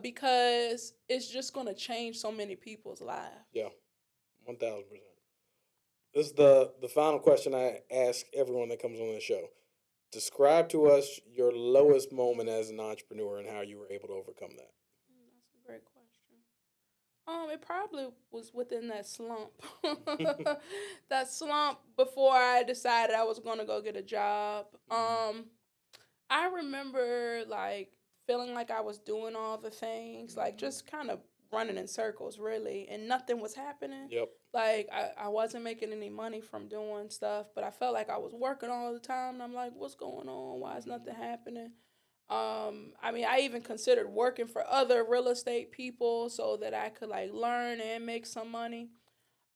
because it's just going to change so many people's lives. Yeah, 1,000%. This is the final question I ask everyone that comes on the show. Describe to us your lowest moment as an entrepreneur and how you were able to overcome that. That's a great question. It probably was within that slump. That slump before I decided I was going to go get a job. I remember like feeling like I was doing all the things, like just kind of running in circles, really, and nothing was happening. Yep. Like, I wasn't making any money from doing stuff, but I felt like I was working all the time, and I'm like, what's going on? Why is nothing happening? I even considered working for other real estate people so that I could, like, learn and make some money.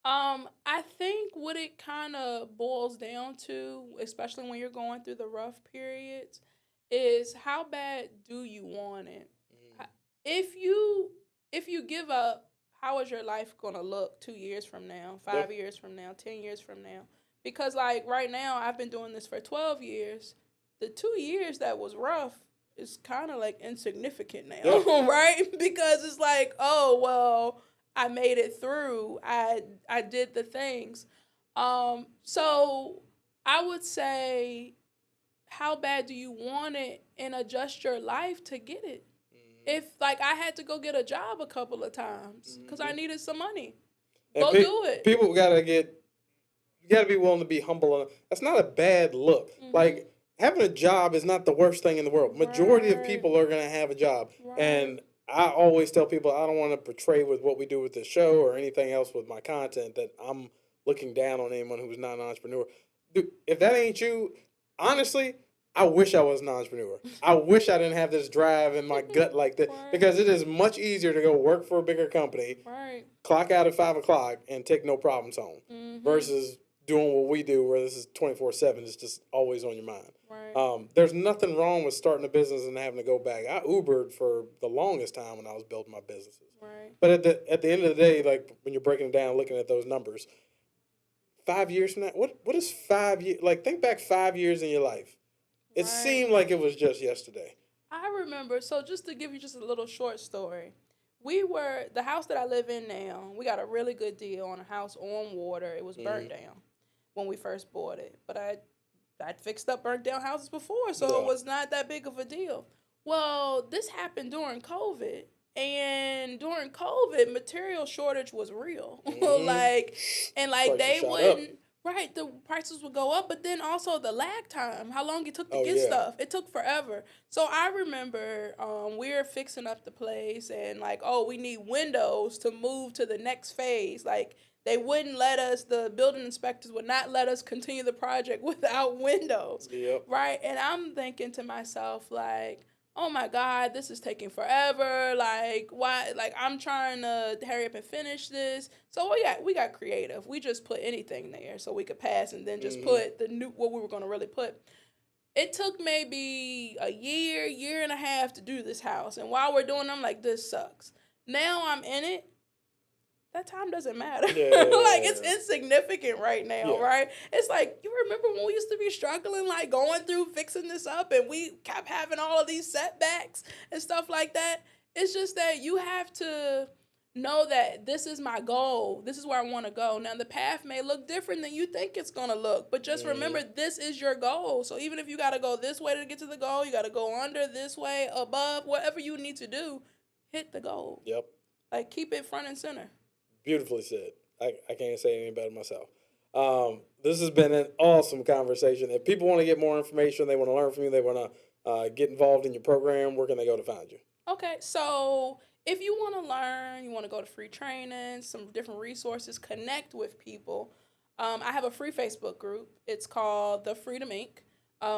I think what it kind of boils down to, especially when you're going through the rough periods, is how bad do you want it? If you give up, how is your life going to look 2 years from now, 5 years from now, 10 years from now? Because, like, right now, I've been doing this for 12 years. The 2 years that was rough is kind of, like, insignificant now, right? Because it's like, oh, well, I made it through. I did the things. So I would say, how bad do you want it, and adjust your life to get it? If, like, I had to go get a job a couple of times because I needed some money, go do it. People gotta be willing to be humble. That's not a bad look. Like, having a job is not the worst thing in the world. Majority of people are gonna have a job, and I always tell people I don't want to portray with what we do with the show or anything else with my content that I'm looking down on anyone who's not an entrepreneur. Dude, if that ain't you, honestly, I wish I was an entrepreneur. I wish I didn't have this drive in my gut like that, because it is much easier to go work for a bigger company, clock out at 5 o'clock, and take no problems home, versus doing what we do where this is 24/7. It's just always on your mind. There's nothing wrong with starting a business and having to go back. I Ubered for the longest time when I was building my businesses. But at the end of the day, like, when you're breaking it down, looking at those numbers, 5 years from now, what is 5 years? Like, think back 5 years in your life. It seemed like it was just yesterday. I remember, so just to give you just a little short story, the house that I live in now, we got a really good deal on a house on water. It was burnt down when we first bought it. But I'd fixed up burnt down houses before, so it was not that big of a deal. Well, this happened during COVID. And during COVID, material shortage was real. They wouldn't. Right, the prices would go up, but then also the lag time, how long it took to get stuff. It took forever. So I remember we were fixing up the place and, like, we need windows to move to the next phase. Like, they wouldn't let us, the building inspectors would not let us continue the project without windows. Right? And I'm thinking to myself, like, oh my God, this is taking forever. Like, why? Like, I'm trying to hurry up and finish this. So we got creative. We just put anything there so we could pass, and then just put what we were going to really put. It took maybe a year and a half to do this house. And while we're doing it, I'm like, this sucks. Now I'm in it. That time doesn't matter. Like, it's insignificant right now, right? It's like, you remember when we used to be struggling, like, going through fixing this up, and we kept having all of these setbacks and stuff like that? It's just that you have to know that this is my goal. This is where I want to go. Now, the path may look different than you think it's going to look, but just remember, this is your goal. So even if you got to go this way to get to the goal, you got to go under, this way, above, whatever you need to do, hit the goal. Like, keep it front and center. Beautifully said. I can't say anything better myself. This has been an awesome conversation. If people want to get more information, they want to learn from you, they want to get involved in your program, where can they go to find you? Okay, so if you want to learn, you want to go to free training, some different resources, connect with people, I have a free Facebook group. It's called The Freedom Inc.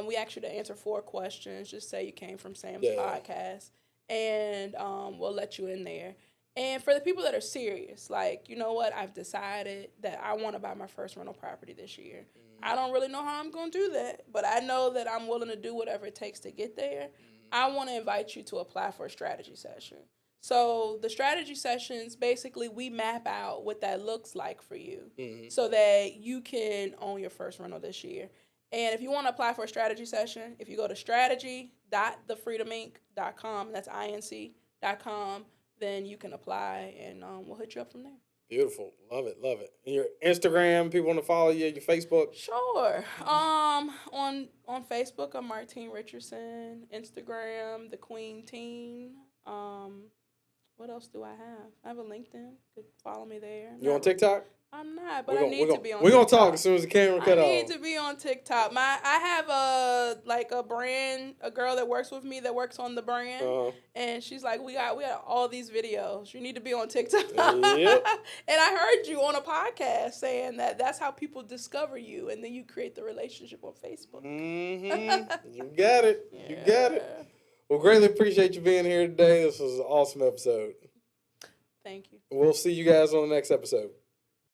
We ask you to answer 4 questions. Just say you came from Sam's podcast, and we'll let you in there. And for the people that are serious, like, you know what, I've decided that I want to buy my first rental property this year. I don't really know how I'm going to do that, but I know that I'm willing to do whatever it takes to get there. I want to invite you to apply for a strategy session. So the strategy sessions, basically, we map out what that looks like for you so that you can own your first rental this year. And if you want to apply for a strategy session, if you go to strategy.thefreedominc.com, that's INC.com, then you can apply, and we'll hit you up from there. Beautiful. Love it. Love it. And your Instagram, people want to follow you, your Facebook? Sure. On Facebook, I'm Martine Richardson. Instagram, The Queen Teen. What else do I have? I have a LinkedIn. You could follow me there. You on TikTok? I'm not, but I need to be on TikTok. We're going to talk as soon as the camera cut off. I need to be on TikTok. I have a brand, a girl that works with me that works on the brand, and she's like, we got all these videos. You need to be on TikTok. Yep. And I heard you on a podcast saying that that's how people discover you, and then you create the relationship on Facebook. Mm-hmm. You got it. Yeah. You got it. Well, greatly appreciate you being here today. This was an awesome episode. Thank you. We'll see you guys on the next episode.